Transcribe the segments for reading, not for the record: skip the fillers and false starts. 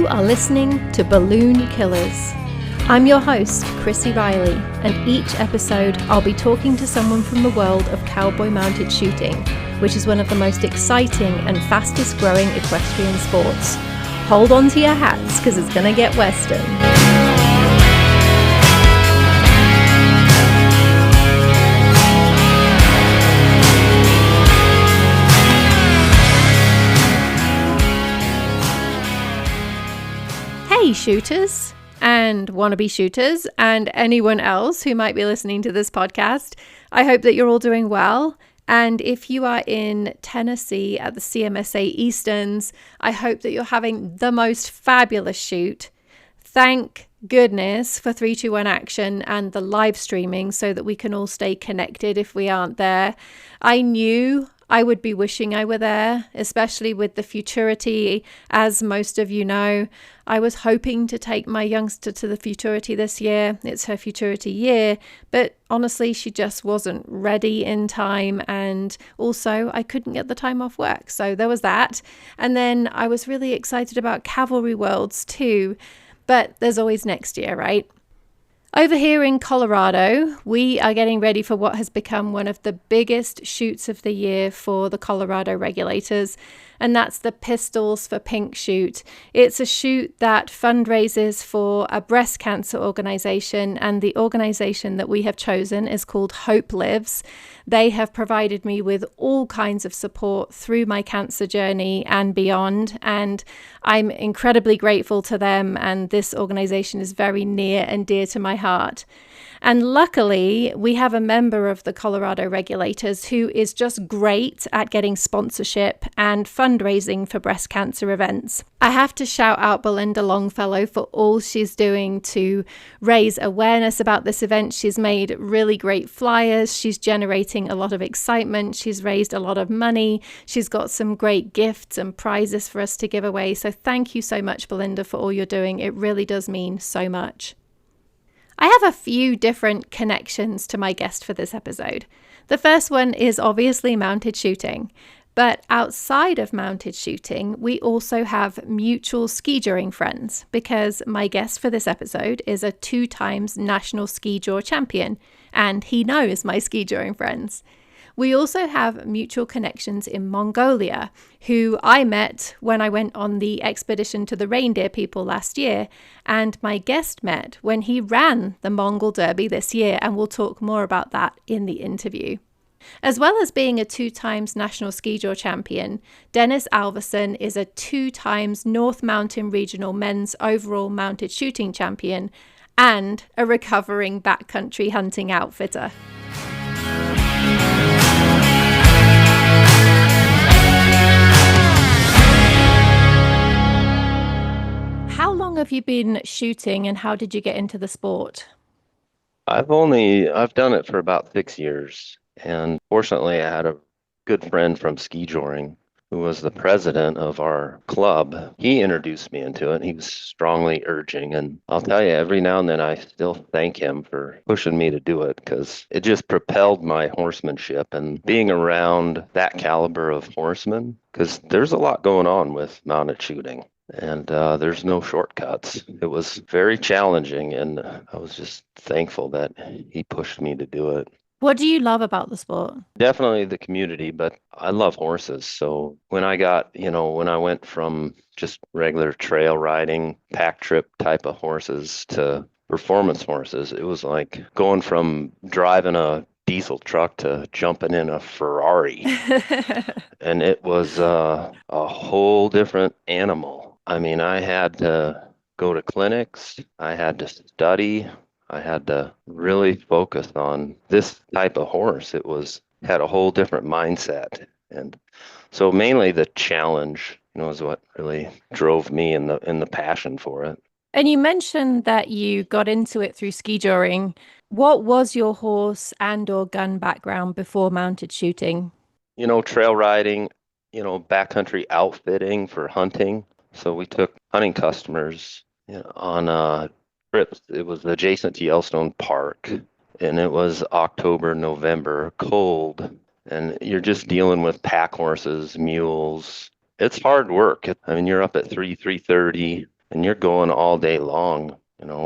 You are listening to Balloon Killers. I'm your host, Chrissy Riley, and each episode I'll be talking to someone from the world of cowboy mounted shooting, which is one of the most exciting and fastest growing equestrian sports. Hold on to your hats because it's going to get western. Hey shooters and wannabe shooters and anyone else who might be listening to this podcast. I hope that you're all doing well. And if you are in Tennessee at the CMSA Easterns, I hope that you're having the most fabulous shoot. Thank goodness for 3-2-1 action and the live streaming so that we can all stay connected if we aren't there. I knew I would be wishing I were there, especially with the futurity. As most of you know, I was hoping to take my youngster to the futurity this year. It's her futurity year, but honestly, she just wasn't ready in time. And also I couldn't get the time off work. So there was that. And then I was really excited about Cavalry Worlds too, but there's always next year, right? Over here in Colorado, we are getting ready for what has become one of the biggest shoots of the year for the Colorado regulators, and that's the Pistols for Pink shoot. It's a shoot that fundraises for a breast cancer organization, and the organization that we have chosen is called Hope Lives. They have provided me with all kinds of support through my cancer journey and beyond, and I'm incredibly grateful to them, and this organization is very near and dear to my heart. And luckily, we have a member of the Colorado regulators who is just great at getting sponsorship and fundraising for breast cancer events. I have to shout out Belinda Longfellow for all she's doing to raise awareness about this event. She's made really great flyers. She's generating a lot of excitement. She's raised a lot of money. She's got some great gifts and prizes for us to give away. So thank you so much, Belinda, for all you're doing. It really does mean so much. I have a few different connections to my guest for this episode. The first one is obviously mounted shooting, but outside of mounted shooting, we also have mutual skijoring friends because my guest for this episode is a 2-time national skijor champion, and he knows my skijoring friends. We also have mutual connections in Mongolia, who I met when I went on the expedition to the reindeer people last year, and my guest met when he ran the Mongol Derby this year, and we'll talk more about that in the interview. As well as being a 2-time national skijor champion, Dennis Alverson is a 2-time North Mountain Regional men's overall mounted shooting champion and a recovering backcountry hunting outfitter. How long have you been shooting and how did you get into the sport? I've done it for about 6 years. And fortunately, I had a good friend from skijoring who was the president of our club. He introduced me into it. He was strongly urging. And I'll tell you, every now and then I still thank him for pushing me to do it because it just propelled my horsemanship and being around that caliber of horsemen, because there's a lot going on with mounted shooting. And there's no shortcuts. It was very challenging, and I was just thankful that he pushed me to do it. What do you love about the sport? Definitely the community, but I love horses. So when I went from just regular trail riding, pack trip type of horses to performance horses, it was like going from driving a diesel truck to jumping in a Ferrari. And it was a whole different animal. I mean, I had to go to clinics, I had to study, I had to really focus on this type of horse. Had a whole different mindset. And so mainly the challenge, is what really drove me in the passion for it. And you mentioned that you got into it through skijoring. What was your horse and or gun background before mounted shooting? Trail riding, backcountry outfitting for hunting. So we took hunting customers on trips. It was adjacent to Yellowstone Park, and it was October, November, cold, and you're just dealing with pack horses, mules. It's hard work. I mean, you're up at 3:30 and you're going all day long,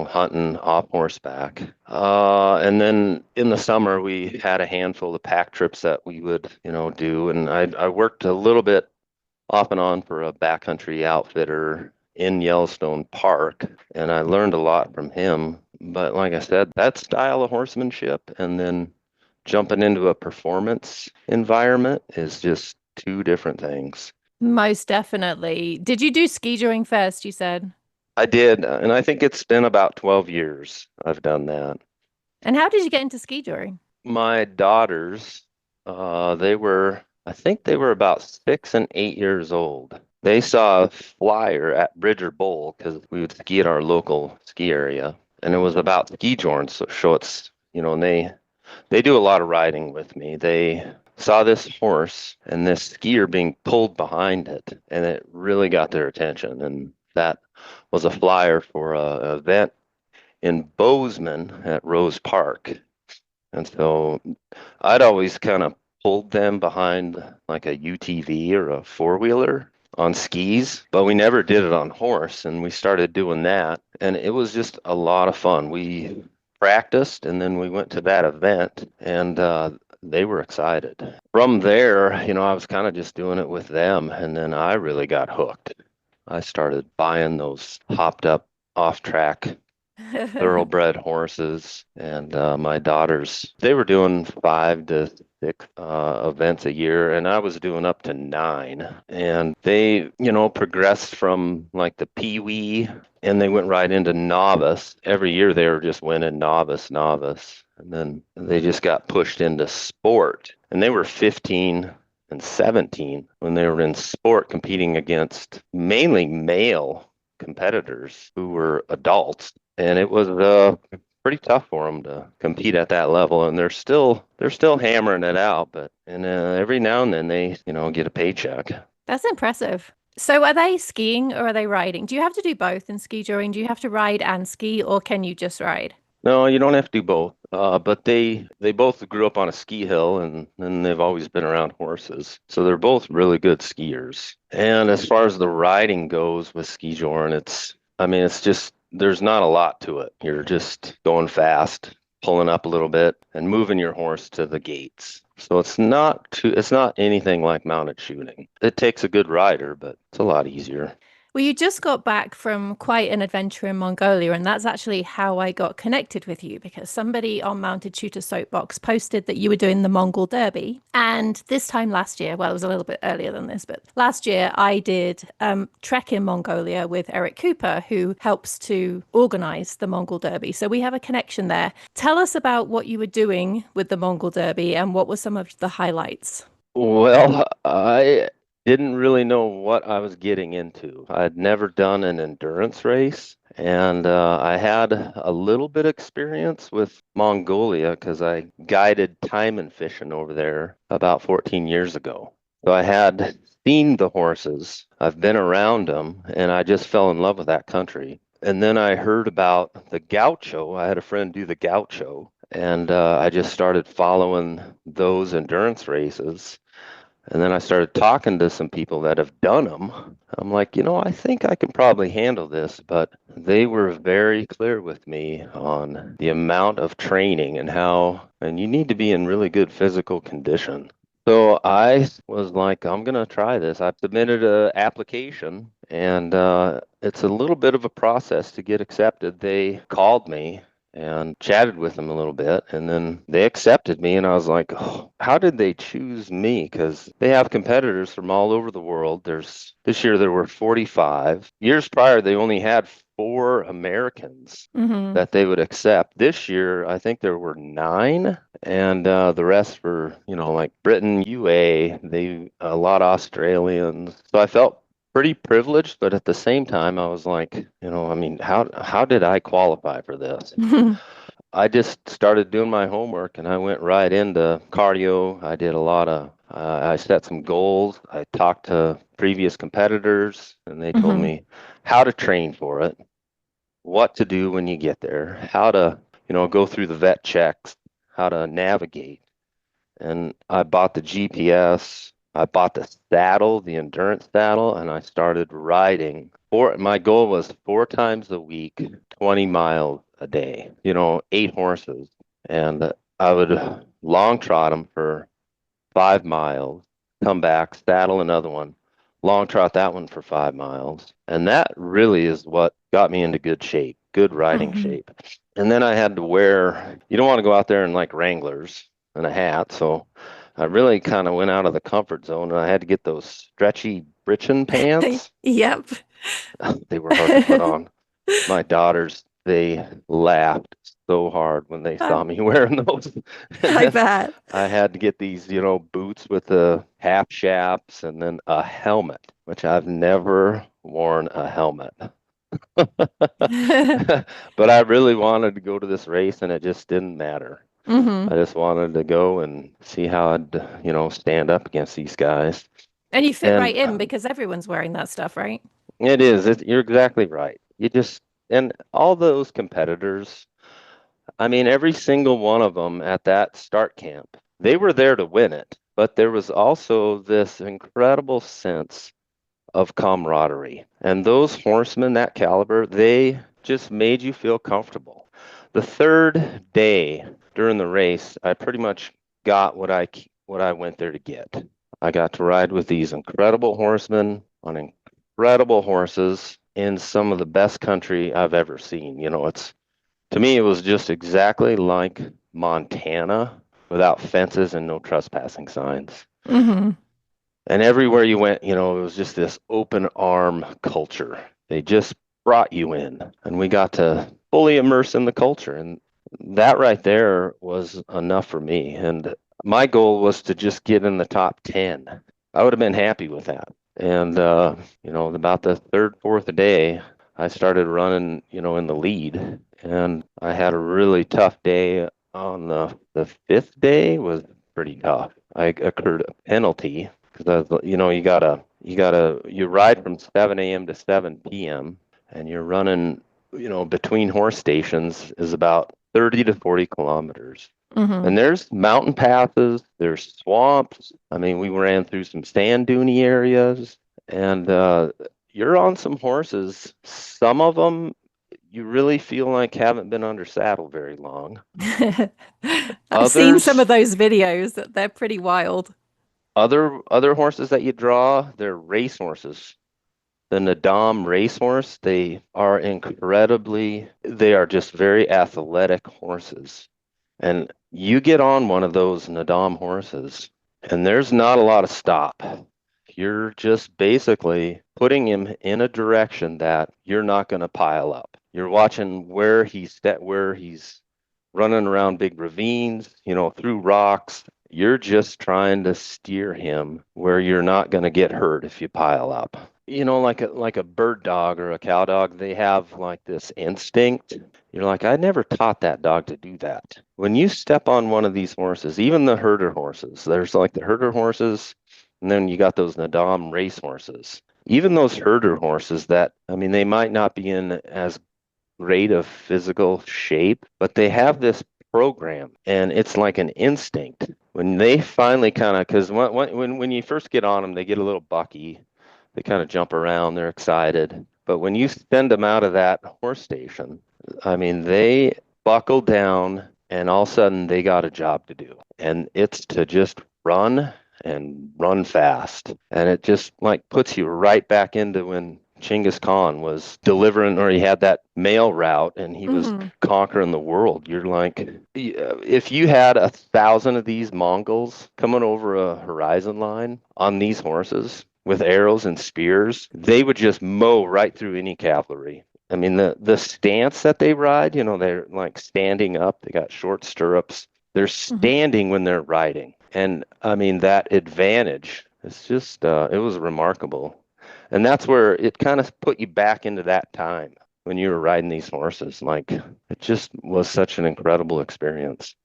hunting off horseback. And then in the summer, we had a handful of pack trips that we would, do. And I worked a little bit off and on for a backcountry outfitter in Yellowstone Park, and I learned a lot from him. But like I said, that style of horsemanship and then jumping into a performance environment is just two different things. Most definitely. Did you do ski joring first, you said? I did, and I think it's been about 12 years I've done that. And how did you get into ski joring? My daughters, I think they were about 6 and 8 years old. They saw a flyer at Bridger Bowl because we would ski at our local ski area, and it was about ski jorns. So it's, and they do a lot of riding with me. They saw this horse and this skier being pulled behind it, and it really got their attention. And that was a flyer for a event in Bozeman at Rose Park. And so I'd always kind of pulled them behind like a UTV or a four-wheeler on skis, but we never did it on horse. And we started doing that. And it was just a lot of fun. We practiced and then we went to that event and they were excited. From there, I was kind of just doing it with them. And then I really got hooked. I started buying those hopped up off track thoroughbred horses, and my daughters, they were doing 5 to 6 events a year, and I was doing up to 9. And they, progressed from like the peewee, and they went right into novice. Every year they were just winning novice, novice, and then they just got pushed into sport, and they were 15 and 17 when they were in sport competing against mainly male competitors who were adults, and it was pretty tough for them to compete at that level. And they're still hammering it out, but and every now and then they get a paycheck. That's impressive. So are they skiing or are they riding? Do you have to do both in ski joring? Do you have to ride and ski, or can you just ride? No, you don't have to do both. But they both grew up on a ski hill, and they've always been around horses. So they're both really good skiers. And as far as the riding goes with ski joring, I mean, it's just, there's not a lot to it. You're just going fast, pulling up a little bit, and moving your horse to the gates. So it's not anything like mounted shooting. It takes a good rider, but it's a lot easier. Well, you just got back from quite an adventure in Mongolia, and that's actually how I got connected with you because somebody on Mounted Shooter Soapbox posted that you were doing the Mongol Derby. And this time last year, well, it was a little bit earlier than this, but last year I did trek in Mongolia with Eric Cooper, who helps to organize the Mongol Derby. So we have a connection there. Tell us about what you were doing with the Mongol Derby and what were some of the highlights. Well, I didn't really know what I was getting into. I'd never done an endurance race, and I had a little bit of experience with Mongolia because I guided taimen fishing over there about 14 years ago. So I had seen the horses, I've been around them, and I just fell in love with that country. And then I heard about the gaucho. I had a friend do the gaucho, and I just started following those endurance races. And then I started talking to some people that have done them. I'm like, I think I can probably handle this, but they were very clear with me on the amount of training and you need to be in really good physical condition. So I was like, I'm gonna try this. I've submitted an application, and it's a little bit of a process to get accepted. They called me and chatted with them a little bit, and then they accepted me, and I was like, oh, how did they choose me? Because they have competitors from all over the world. This year there were 45. Years prior, they only had 4 Americans Hmm. that they would accept. This year, I think there were 9, and the rest were, like Britain, UA, a lot of Australians. So I felt pretty privileged, but at the same time, I was like, I mean, how did I qualify for this? I just started doing my homework and I went right into cardio. I did a lot of, I set some goals. I talked to previous competitors and they told Hmm. me how to train for it, what to do when you get there, how to, go through the vet checks, how to navigate. And I bought the GPS, I bought the saddle, the endurance saddle, and I started riding My goal was 4 times a week, 20 miles a day, 8 horses. And I would long trot them for 5 miles, come back, saddle another one, long trot that one for 5 miles. And that really is what got me into good shape, good riding Mhm. shape. And then I had to wear, you don't want to go out there in like Wranglers and a hat. So I really kind of went out of the comfort zone and I had to get those stretchy britchin pants. Yep. They were hard to put on. My daughters, they laughed so hard when they saw me wearing those. And I then bet. I had to get these, boots with the half chaps and then a helmet, which I've never worn a helmet. But I really wanted to go to this race and it just didn't matter. Hmm. I just wanted to go and see how I'd, stand up against these guys. And you fit right And in because everyone's wearing that stuff, right? you're exactly right. And all those competitors, I mean, every single one of them at that start camp, they were there to win it, but there was also this incredible sense of camaraderie. And those horsemen, that caliber, they just made you feel comfortable. The third day during the race, I pretty much got what I went there to get. I got to ride with these incredible horsemen on incredible horses in some of the best country I've ever seen. It's to me, it was just exactly like Montana without fences and no trespassing signs. Hmm. And everywhere you went, it was just this open arm culture. They just brought you in, and we got to fully immerse in the culture. And that right there was enough for me. And my goal was to just get in the top 10. I would have been happy with that. And, about the third, fourth day, I started running, in the lead. And I had a really tough day on the fifth day was pretty tough. I accrued a penalty because you ride from 7 a.m. to 7 p.m. and you're running, between horse stations is about 30 to 40 kilometers. Hmm. And there's mountain passes, there's swamps. I mean, we ran through some sand duny areas, and you're on some horses. Some of them you really feel like haven't been under saddle very long. I've seen some of Others, those videos. They're pretty wild. other horses that you draw, they're race horses. The Nadam racehorse, they are just very athletic horses. And you get on one of those Nadam horses, and there's not a lot of stop. You're just basically putting him in a direction that you're not going to pile up. You're watching where he's running around big ravines, through rocks. You're just trying to steer him where you're not going to get hurt if you pile up. Like a bird dog or a cow dog, they have like this instinct. You're like, I never taught that dog to do that. When you step on one of these horses, even the herder horses, there's like the herder horses, and then you got those Nadam race horses. Even those herder horses that, I mean, they might not be in as great of physical shape, but they have this program and it's like an instinct. When they finally kind of, because when you first get on them, they get a little bucky. They kind of jump around, they're excited. But when you send them out of that horse station, I mean, they buckle down and all of a sudden they got a job to do. And it's to just run and run fast. And it just like puts you right back into when Genghis Khan was delivering, or he had that mail route and he was Hmm. conquering the world. You're like, if you had 1,000 of these Mongols coming over a horizon line on these horses with arrows and spears, they would just mow right through any cavalry. I mean, the stance that they ride, they're like standing up. They got short stirrups. They're Hmm. standing when they're riding. And I mean, that advantage, it's just, it was remarkable. And that's where it kind of put you back into that time when you were riding these horses. Like, it just was such an incredible experience.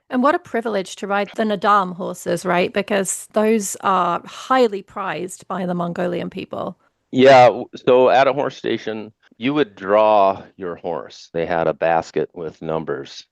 And what a privilege to ride the Nadam horses, right? Because those are highly prized by the Mongolian people. Yeah, so at a horse station, you would draw your horse. They had a basket with numbers.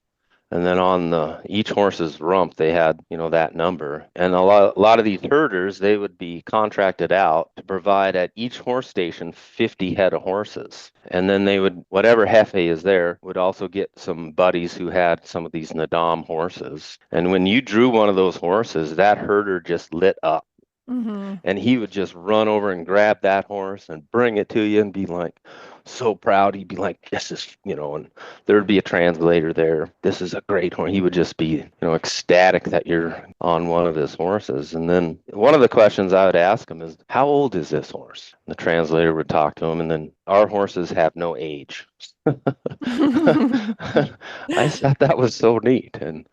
And then on each horse's rump, they had, that number. And a lot of these herders, they would be contracted out to provide at each horse station 50 head of horses. And then they would, whatever Hefe is there, would also get some buddies who had some of these Nadam horses. And when you drew one of those horses, that herder just lit up. Mm-hmm. And he would just run over and grab that horse and bring it to you and be like so proud. He'd be like, this is, and there'd be a translator there. This is a great horse. He would just be, ecstatic that you're on one of his horses. And then one of the questions I would ask him is, how old is this horse? The translator would talk to him, and then our horses have no age. I thought that was so neat. And,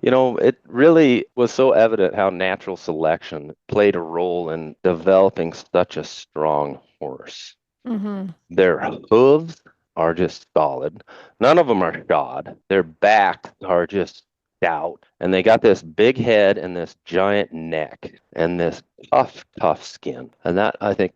it really was so evident how natural selection played a role in developing such a strong horse. Mm-hmm. Their hooves are just solid. None of them are shod. Their backs are just stout. And they got this big head and this giant neck and this tough, tough skin. And that, I think,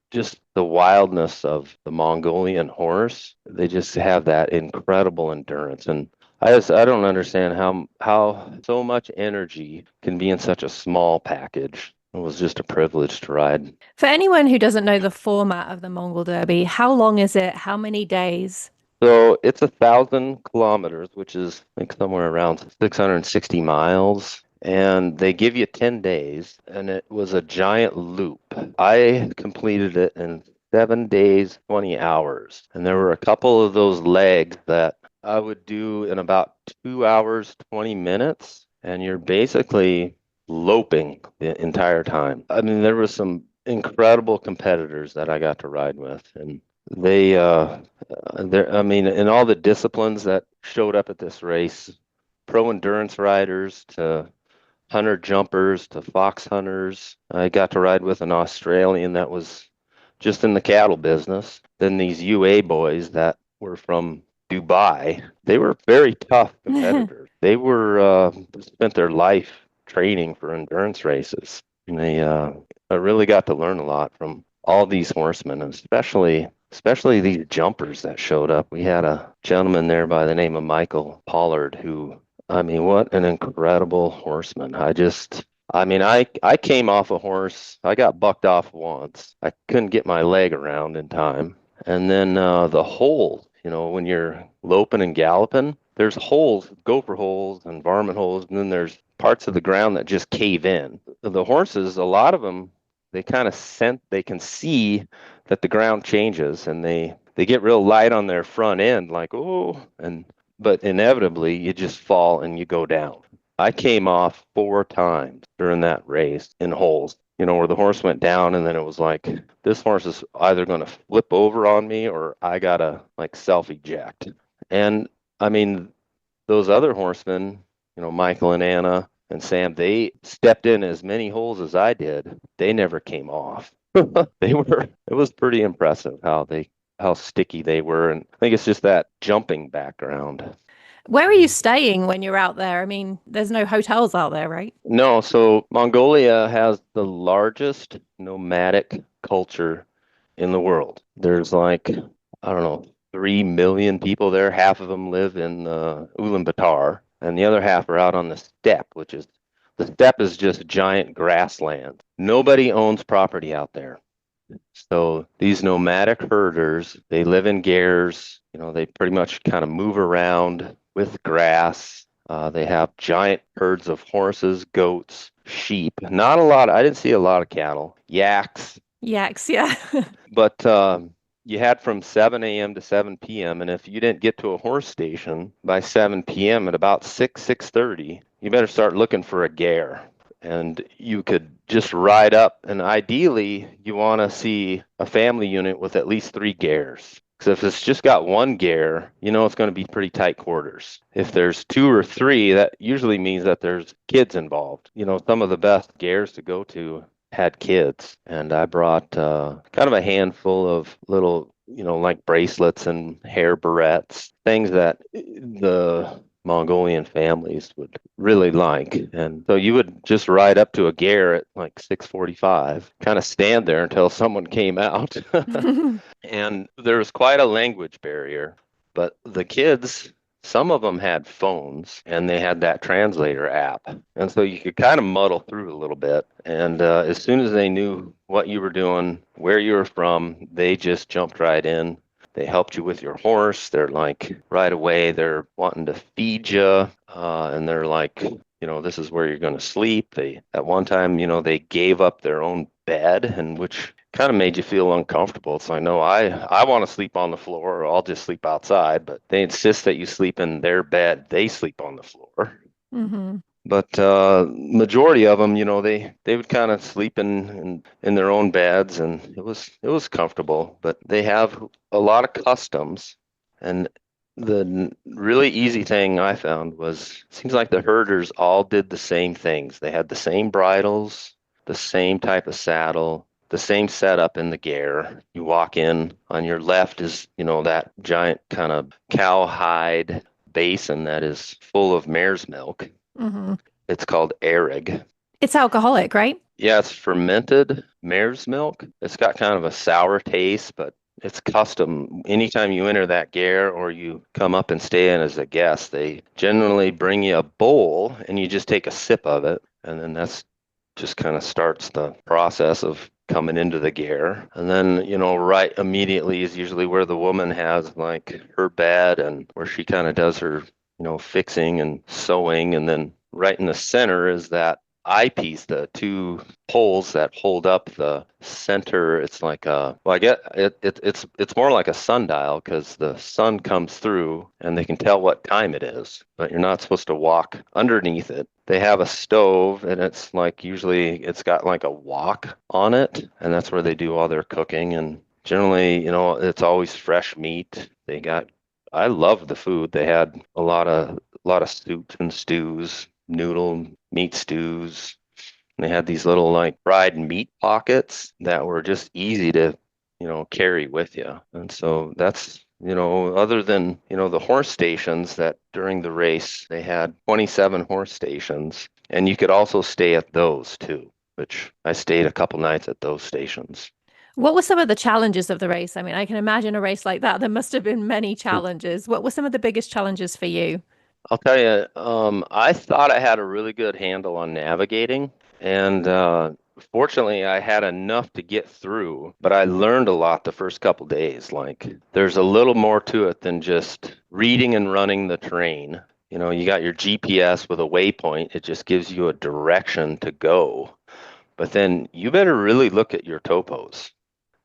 just the wildness of the Mongolian horse, they just have that incredible endurance. And I don't understand how so much energy can be in such a small package. It was just a privilege to ride. For anyone who doesn't know the format of the Mongol Derby, how long is it? How many days? So it's 1,000 kilometers, which is I think somewhere around 660 miles. And they give you 10 days, and it was a giant loop. I completed it in 7 days, 20 hours. And there were a couple of those legs that I would do in about 2 hours, 20 minutes. And you're basically loping the entire time. I mean, there was some incredible competitors that I got to ride with, and they I mean, in all the disciplines that showed up at this race, pro endurance riders to hunter jumpers to fox hunters. I got to ride with an Australian that was just in the cattle business. Then these UA boys that were from Dubai, they were very tough competitors. They were spent their life training for endurance races. And I really got to learn a lot from all these horsemen, and especially these jumpers that showed up. We had a gentleman there by the name of Michael Pollard who, I mean, what an incredible horseman. I came off a horse. I got bucked off once. I couldn't get my leg around in time. And then the hole, when you're loping and galloping, there's holes, gopher holes and varmint holes, and then there's parts of the ground that just cave in. The horses, a lot of them, they kind of they can see that the ground changes, and they get real light on their front end, like, oh, but inevitably you just fall and you go down. I came off 4 times during that race in holes, where the horse went down, and then it was like, this horse is either going to flip over on me or I gotta like self eject. And I mean, those other horsemen, Michael and Anna and Sam, they stepped in as many holes as I did. They never came off. It was pretty impressive how sticky they were. And I think it's just that jumping background. Where are you staying when you're out there? I mean, there's no hotels out there, right? No, so Mongolia has the largest nomadic culture in the world. There's like, I don't know, 3 million people there. Half of them live in Ulaanbaatar, and the other half are out on the steppe, the steppe is just giant grassland. Nobody owns property out there. So these nomadic herders, they live in gairs. They pretty much kind of move around with grass. They have giant herds of horses, goats, sheep. Not a lot. I didn't see a lot of cattle. Yaks. Yaks, yeah. But you had from 7 a.m. to 7 p.m. And if you didn't get to a horse station by 7 p.m. at about 6:30, you better start looking for a gair. And you could just ride up. And ideally, you want to see a family unit with at least 3 gairs. Because if it's just got 1 gair, it's going to be pretty tight quarters. If there's 2 or 3, that usually means that there's kids involved. Some of the best gairs to go to had kids. And I brought kind of a handful of little, like bracelets and hair barrettes, things that the Mongolian families would really like. And so you would just ride up to a gair at like 6:45, kind of stand there until someone came out. And there was quite a language barrier, but the kids some of them had phones and they had that translator app. And so you could kind of muddle through a little bit. And as soon as they knew what you were doing, where you were from, they just jumped right in. They helped you with your horse. They're like right away, they're wanting to feed you. And they're like, this is where you're going to sleep. They, at one time, they gave up their own bed, and which kind of made you feel uncomfortable. It's like, no, I want to sleep on the floor, or I'll just sleep outside. But they insist that you sleep in their bed. They sleep on the floor. Mm-hmm. But majority of them, they would kind of sleep in their own beds, and it was comfortable. But they have a lot of customs, and the really easy thing I found was seems like the herders all did the same things. They had the same bridles, the same type of saddle, the same setup in the gear. You walk in, on your left is, that giant kind of cowhide basin that is full of mare's milk. Mm-hmm. It's called Erig. It's alcoholic, right? Yeah, it's fermented mare's milk. It's got kind of a sour taste, but it's custom. Anytime you enter that gear or you come up and stay in as a guest, they generally bring you a bowl and you just take a sip of it. And then that's just kind of starts the process of coming into the gear. And then, right immediately is usually where the woman has like her bed and where she kind of does her, fixing and sewing. And then right in the center is that eyepiece, the two poles that hold up the center. It's like I get it's more like a sundial because the sun comes through and they can tell what time it is, but you're not supposed to walk underneath it. They have a stove and it's like usually it's got like a wok on it, and that's where they do all their cooking. And generally, it's always fresh meat. I love the food. They had a lot of soups and stews, noodle meat stews. And they had these little like fried meat pockets that were just easy to, carry with you. And so that's, other than, the horse stations that during the race, they had 27 horse stations. And you could also stay at those too, which I stayed a couple nights at those stations. What were some of the challenges of the race? I mean, I can imagine a race like that. There must have been many challenges. What were some of the biggest challenges for you? I'll tell you, I thought I had a really good handle on navigating, and fortunately, I had enough to get through. But I learned a lot the first couple days. Like, there's a little more to it than just reading and running the terrain. You got your GPS with a waypoint; it just gives you a direction to go. But then you better really look at your topos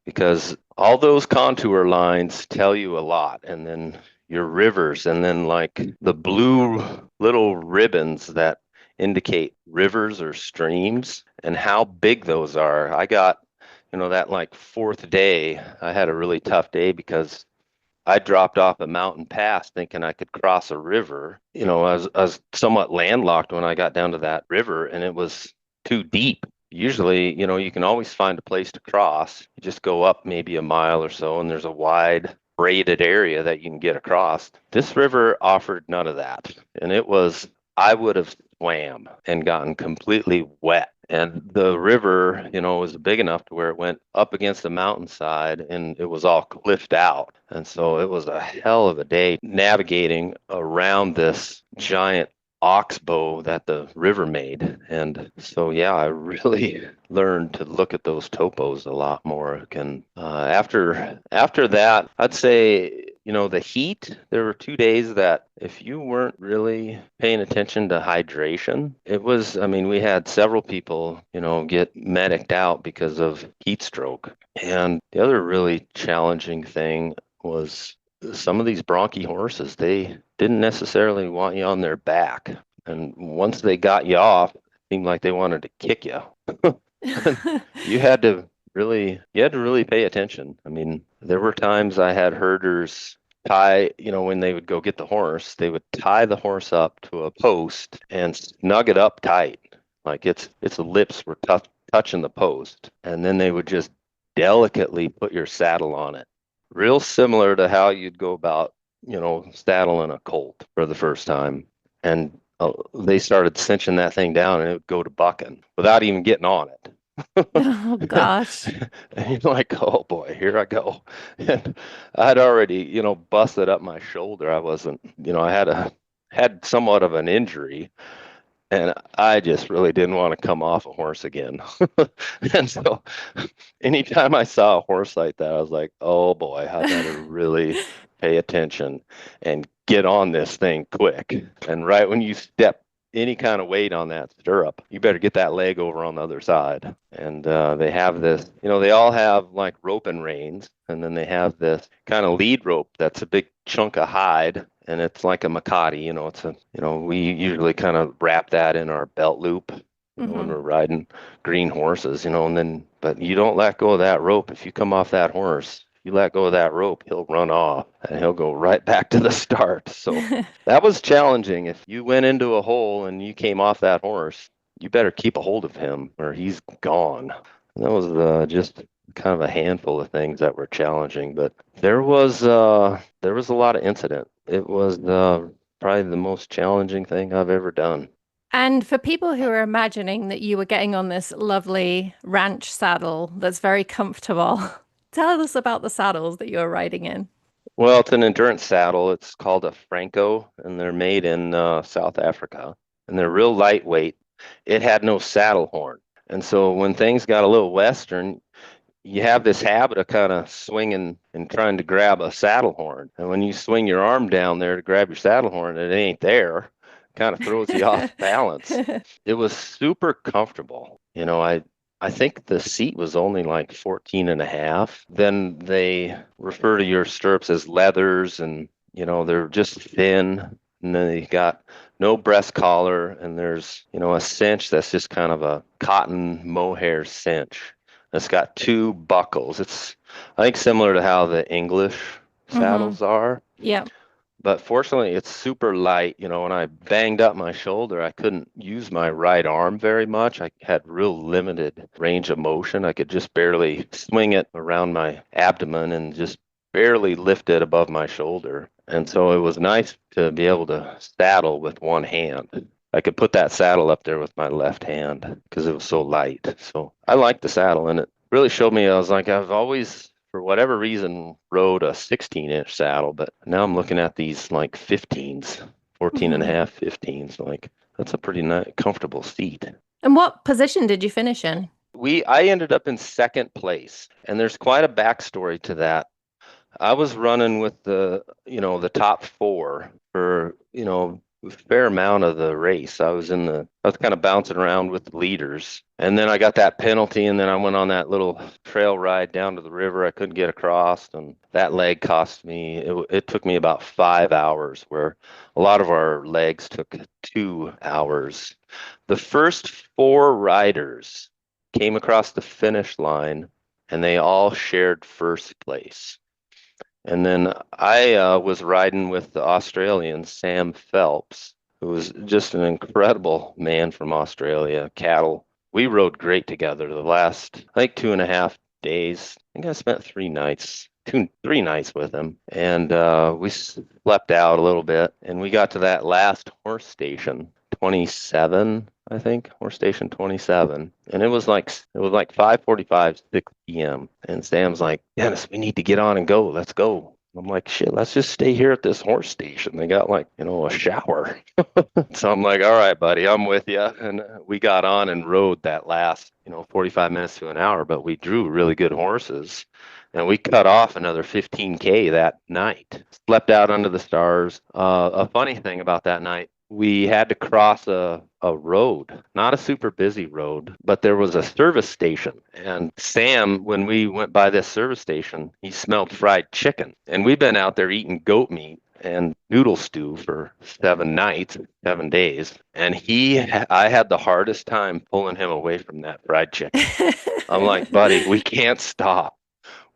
because all those contour lines tell you a lot. And then your rivers, and then like the blue little ribbons that indicate rivers or streams and how big those are. I got, that like fourth day, I had a really tough day because I dropped off a mountain pass thinking I could cross a river. I was somewhat landlocked when I got down to that river, and it was too deep. Usually, you can always find a place to cross. You just go up maybe a mile or so, and there's a wide braided area that you can get across. This river offered none of that. And I would have swam and gotten completely wet. And the river, was big enough to where it went up against the mountainside and it was all cliffed out. And so it was a hell of a day navigating around this giant oxbow that the river made. And so, yeah, I really learned to look at those topos a lot more. And after that, I'd say, the heat, there were 2 days that if you weren't really paying attention to hydration, we had several people, get mediced out because of heat stroke. And the other really challenging thing was some of these bronchi horses, they didn't necessarily want you on their back. And once they got you off, it seemed like they wanted to kick you. You had to really pay attention. I mean, there were times I had herders tie, when they would go get the horse, they would tie the horse up to a post and snug it up tight. Like its lips were touching the post. And then they would just delicately put your saddle on it. Real similar to how you'd go about, saddling a colt for the first time. And they started cinching that thing down and it would go to bucking without even getting on it. Oh gosh. And you're like, oh boy, here I go. And I'd already, busted up my shoulder. I wasn't, had somewhat of an injury, and I just really didn't want to come off a horse again. And so anytime I saw a horse like that, I was like, oh boy, I better really pay attention and get on this thing quick. And right when you step any kind of weight on that stirrup, you better get that leg over on the other side. And they have this, they all have like rope and reins, and then they have this kind of lead rope that's a big chunk of hide, and it's like a Makati, we usually kind of wrap that in our belt loop, when we're riding green horses, but you don't let go of that rope. If you come off that horse, you let go of that rope, he'll run off and he'll go right back to the start. So that was challenging. If you went into a hole and you came off that horse, you better keep a hold of him or he's gone. And that was just kind of a handful of things that were challenging, but there was a lot of incident. It was probably the most challenging thing I've ever done. And for people who are imagining that you were getting on this lovely ranch saddle that's very comfortable, tell us about the saddles that you're riding in. Well, it's an endurance saddle. It's called a Franco, and they're made in South Africa, and they're real lightweight. It had no saddle horn, and so when things got a little western, you have this habit of kind of swinging and trying to grab a saddle horn. And when you swing your arm down there to grab your saddle horn and it ain't there, it kind of throws you off balance. It was super comfortable. I think the seat was only like 14 and a half. Then they refer to your stirrups as leathers, and they're just thin. And then you got no breast collar, and there's a cinch that's just kind of a cotton mohair cinch. It's got two buckles. It's, I think, similar to how the English Mm-hmm. saddles are. Yeah. But fortunately, it's super light. When I banged up my shoulder, I couldn't use my right arm very much. I had real limited range of motion. I could just barely swing it around my abdomen and just barely lift it above my shoulder. And so it was nice to be able to saddle with one hand. I could put that saddle up there with my left hand because it was so light. So I liked the saddle, and it really showed me. I was like, I've always, for whatever reason, rode a 16-inch saddle, but now I'm looking at these like 15s, 14 and a Mm-hmm. half, 15s. Like, that's a pretty nice, comfortable seat. And what position did you finish in? I ended up in second place, and there's quite a backstory to that. I was running with the top four for, a fair amount of the race. I was kind of bouncing around with the leaders. And then I got that penalty, and then I went on that little trail ride down to the river. I couldn't get across, and that leg cost me, it took me about 5 hours, where a lot of our legs took 2 hours. The first four riders came across the finish line, and they all shared first place. And then I was riding with the Australian Sam Phelps, who was just an incredible man from Australia, cattle. We rode great together the last, I think, 2.5 days. I think I spent 3 nights, 3 nights with him. And we slept out a little bit. And we got to that last horse station, 27, I think, horse station 27. And it was like 5:45, 6 p.m. And Sam's like, Dennis, we need to get on and go. Let's go. I'm like, shit, let's just stay here at this horse station. They got like, a shower. So I'm like, all right, buddy, I'm with you. And we got on and rode that last, 45 minutes to an hour, but we drew really good horses. And we cut off another 15K that night. Slept out under the stars. A funny thing about that night, we had to cross a road, not a super busy road, but there was a service station. And Sam, when we went by this service station, he smelled fried chicken. And we've been out there eating goat meat and noodle stew for 7 nights, 7 days. And I had the hardest time pulling him away from that fried chicken. I'm like, buddy, we can't stop.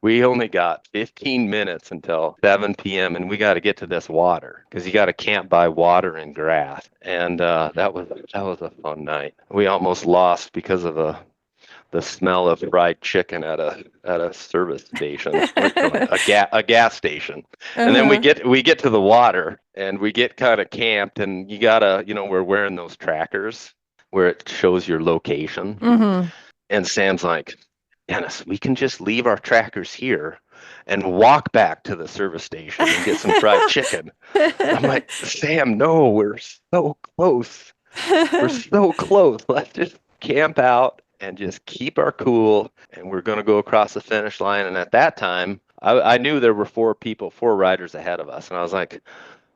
We only got 15 minutes until 7 p.m. and we got to get to this water because you got to camp by water and grass. And that was a fun night. We almost lost because of the smell of fried chicken at a service station, a gas station. And then we Uh-huh. get to the water and we get kind of camped, and you gotta, we're wearing those trackers where it shows your location. Mm-hmm. And Sam's like, Dennis, we can just leave our trackers here and walk back to the service station and get some fried chicken. I'm like, Sam, no, we're so close. We're so close. Let's just camp out and just keep our cool. And we're going to go across the finish line. And at that time, I knew there were four riders ahead of us. And I was like,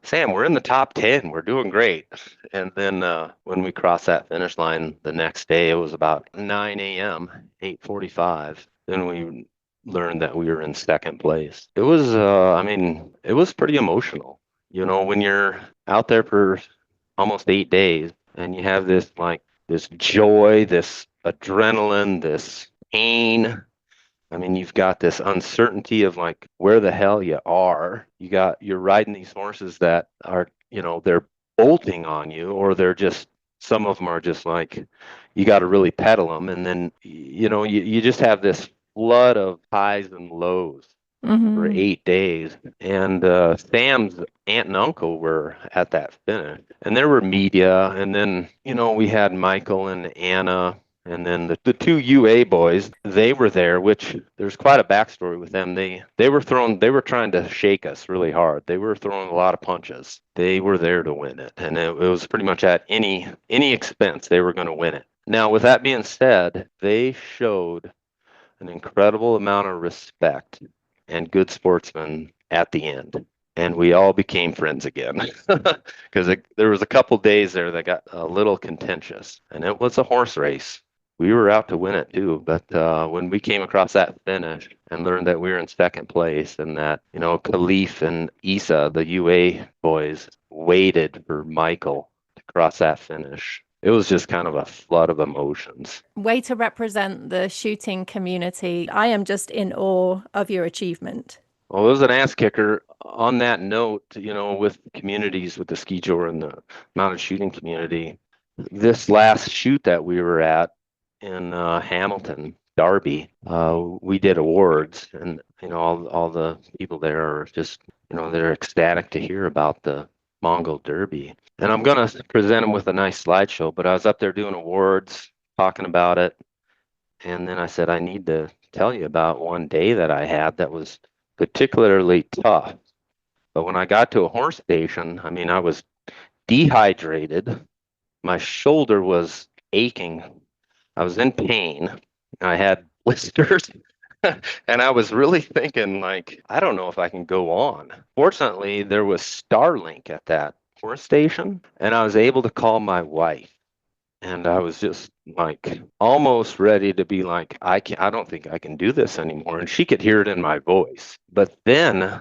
Sam, we're in the top 10. We're doing great. And then when we crossed that finish line the next day, it was about 9 a.m., 8:45. Then we learned that we were in second place. It was, I mean, it was pretty emotional. You know, when you're out there for almost 8 days and you have this joy, this adrenaline, this pain. I mean, you've got this uncertainty of like where the hell you are. You're riding these horses that are, they're bolting on you, or they're just, some of them are just like, you got to really pedal them. And then, you just have this flood of highs and lows for 8 days. And Sam's aunt and uncle were at that finish. And there were media. And then, we had Michael and Anna. And then the two UA boys, they were there, which there's quite a backstory with them. They were trying to shake us really hard. They were throwing a lot of punches. They were there to win it. And it was pretty much at any expense, they were going to win it. Now, with that being said, they showed an incredible amount of respect and good sportsmen at the end. And we all became friends again because there was a couple days there that got a little contentious, and it was a horse race. We were out to win it too, but when we came across that finish and learned that we were in second place, and that Khalif and Isa, the UA boys, waited for Michael to cross that finish, it was just kind of a flood of emotions. Way to represent the shooting community. I am just in awe of your achievement. Well, it was an ass kicker. On that note, with communities, with the skijor and the mounted shooting community, this last shoot that we were at in Hamilton, Derby, we did awards, and all the people there are just they're ecstatic to hear about the Mongol Derby. And I'm gonna present them with a nice slideshow, but I was up there doing awards, talking about it, and then I said I need to tell you about one day that I had that was particularly tough. But when I got to a horse station, I mean, I was dehydrated. My shoulder was aching. I was in pain. I had blisters. And I was really thinking, like, I don't know if I can go on. Fortunately, there was Starlink at that horse station, and I was able to call my wife. And I was just like almost ready to be like, I don't think I can do this anymore. And she could hear it in my voice. But then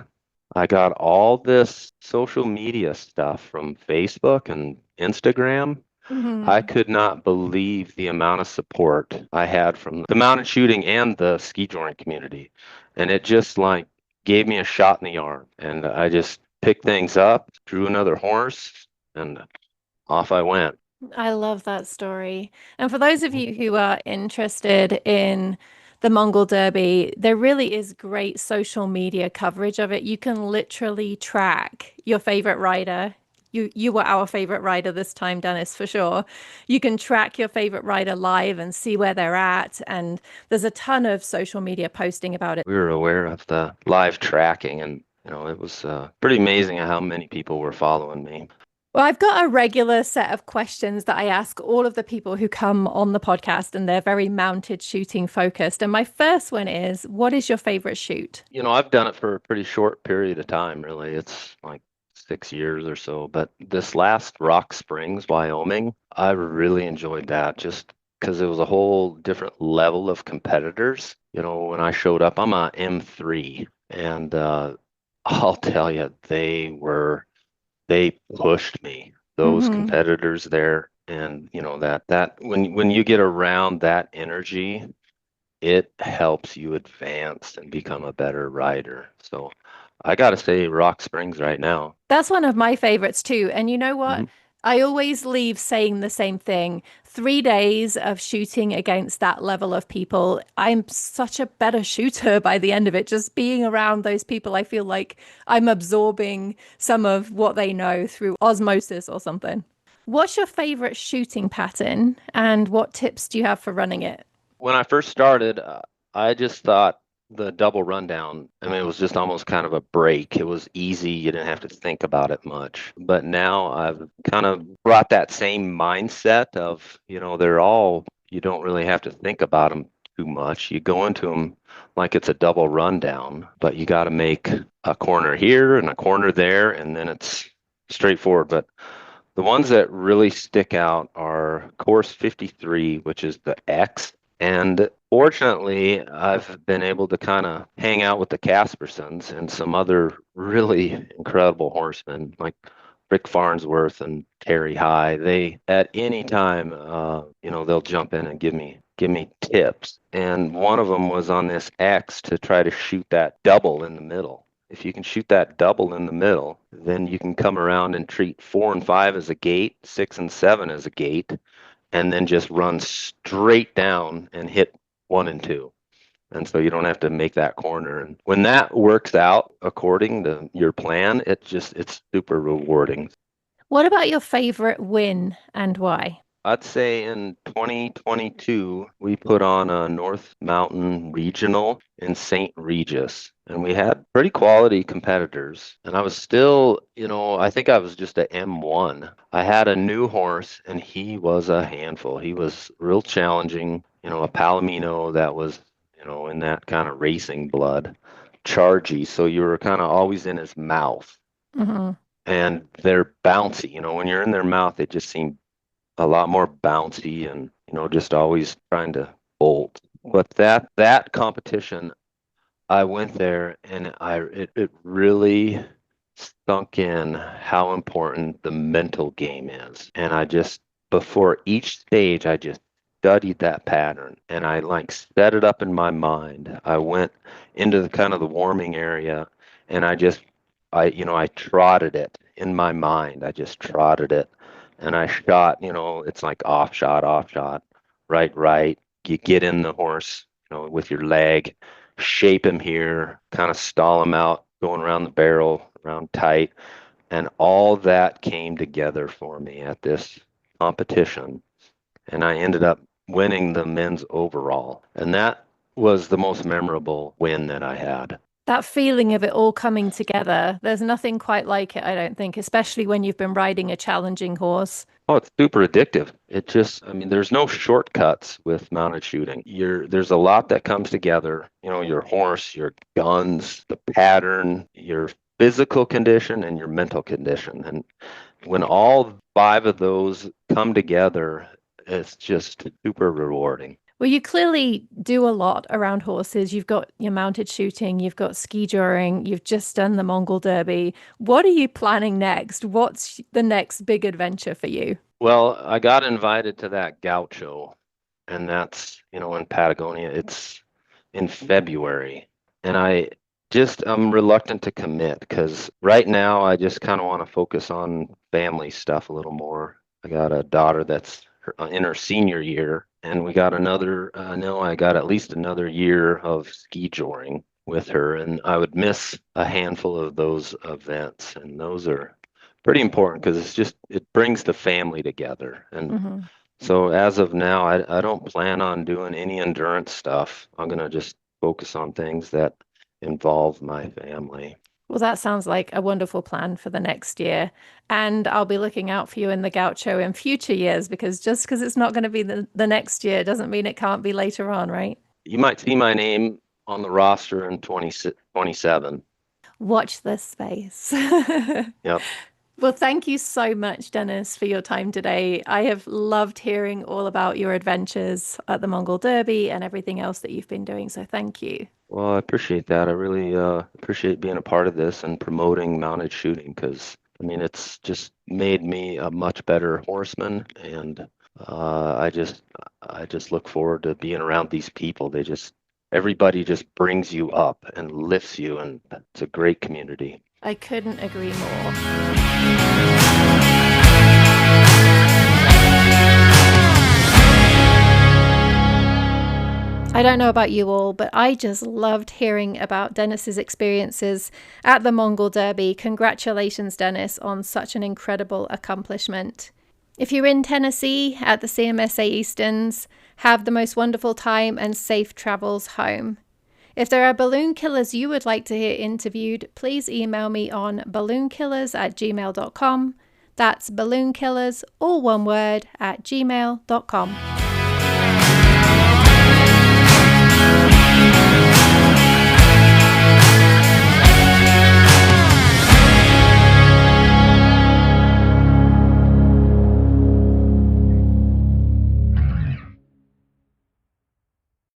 I got all this social media stuff from Facebook and Instagram. I could not believe the amount of support I had from the mounted shooting and the ski joring community. And it just like gave me a shot in the arm. And I just picked things up, drew another horse, and off I went. I love that story. And for those of you who are interested in the Mongol Derby, there really is great social media coverage of it. You can literally track your favorite rider. You were our favorite rider this time, Dennis, for sure. You can track your favorite rider live and see where they're at. And there's a ton of social media posting about it. We were aware of the live tracking, and it was pretty amazing how many people were following me. Well, I've got a regular set of questions that I ask all of the people who come on the podcast, and they're very mounted shooting focused. And my first one is, what is your favorite shoot? I've done it for a pretty short period of time, really. It's like 6 years or so. But this last Rock Springs, Wyoming, I really enjoyed that just because it was a whole different level of competitors. When I showed up, I'm a M3, and I'll tell you, they pushed me, those competitors there. And that when you get around that energy, it helps you advance and become a better rider. So I gotta say Rock Springs right now. That's one of my favorites too. And you know what? I always leave saying the same thing. 3 days of shooting against that level of people, I'm such a better shooter by the end of it. Just being around those people, I feel like I'm absorbing some of what they know through osmosis or something. What's your favorite shooting pattern, and what tips do you have for running it? When I first started, I just thought the double rundown, I mean, it was just almost kind of a break. It was easy. You didn't have to think about it much. But now I've kind of brought that same mindset of, you don't really have to think about them too much. You go into them like it's a double rundown, but you got to make a corner here and a corner there, and then it's straightforward. But the ones that really stick out are course 53, which is the X. And fortunately, I've been able to kind of hang out with the Caspersons and some other really incredible horsemen like Rick Farnsworth and Terry High. They at any time, they'll jump in and give me tips. And one of them was on this X to try to shoot that double in the middle. If you can shoot that double in the middle, then you can come around and treat 4 and 5 as a gate, 6 and 7 as a gate, and then just run straight down and hit 1 and 2. And so you don't have to make that corner. And when that works out according to your plan, it's super rewarding. What about your favorite win and why? I'd say in 2022, we put on a North Mountain Regional in St. Regis, and we had pretty quality competitors. And I was still, I think I was just a M1. I had a new horse, and he was a handful. He was real challenging, a Palomino that was, in that kind of racing blood, chargy. So you were kind of always in his mouth. Mm-hmm. And they're bouncy. When you're in their mouth, they just seem a lot more bouncy and just always trying to bolt. But that competition, I went there and it really sunk in how important the mental game is. And I just before each stage I just studied that pattern and I like set it up in my mind. I went into the kind of the warming area and I trotted it in my mind. I just trotted it. And I shot, it's like off shot, right. You get in the horse, with your leg, shape him here, kind of stall him out, going around the barrel, around tight. And all that came together for me at this competition. And I ended up winning the men's overall. And that was the most memorable win that I had. That feeling of it all coming together, there's nothing quite like it, I don't think, especially when you've been riding a challenging horse. Oh, it's super addictive. There's no shortcuts with mounted shooting. There's a lot that comes together, your horse, your guns, the pattern, your physical condition, and your mental condition. And when all 5 of those come together, it's just super rewarding. Well, you clearly do a lot around horses. You've got your mounted shooting, you've got skijoring, you've just done the Mongol Derby. What are you planning next? What's the next big adventure for you? Well, I got invited to that gaucho, and that's, in Patagonia. It's in February. And I'm reluctant to commit because right now I just kind of want to focus on family stuff a little more. I got a daughter that's in her senior year, and we got I got at least another year of ski joring with her, and I would miss a handful of those events, and those are pretty important because it brings the family together. And Mm-hmm. so as of now, I don't plan on doing any endurance stuff. I'm going to just focus on things that involve my family. Well, that sounds like a wonderful plan for the next year. And I'll be looking out for you in the gaucho in future years because just because it's not going to be the next year doesn't mean it can't be later on, right? You might see my name on the roster in 2027. Watch this space. Yep. Well, thank you so much, Dennis, for your time today. I have loved hearing all about your adventures at the Mongol Derby and everything else that you've been doing. So thank you. Well, I appreciate that. I really appreciate being a part of this and promoting mounted shooting because, it's just made me a much better horseman. And I just look forward to being around these people. Everybody just brings you up and lifts you, and it's a great community. I couldn't agree more. I don't know about you all, but I just loved hearing about Dennis's experiences at the Mongol Derby. Congratulations, Dennis, on such an incredible accomplishment. If you're in Tennessee at the CMSA Easterns, have the most wonderful time and safe travels home. If there are balloon killers you would like to hear interviewed, please email me on balloonkillers@gmail.com. That's balloonkillers, all one word, @gmail.com.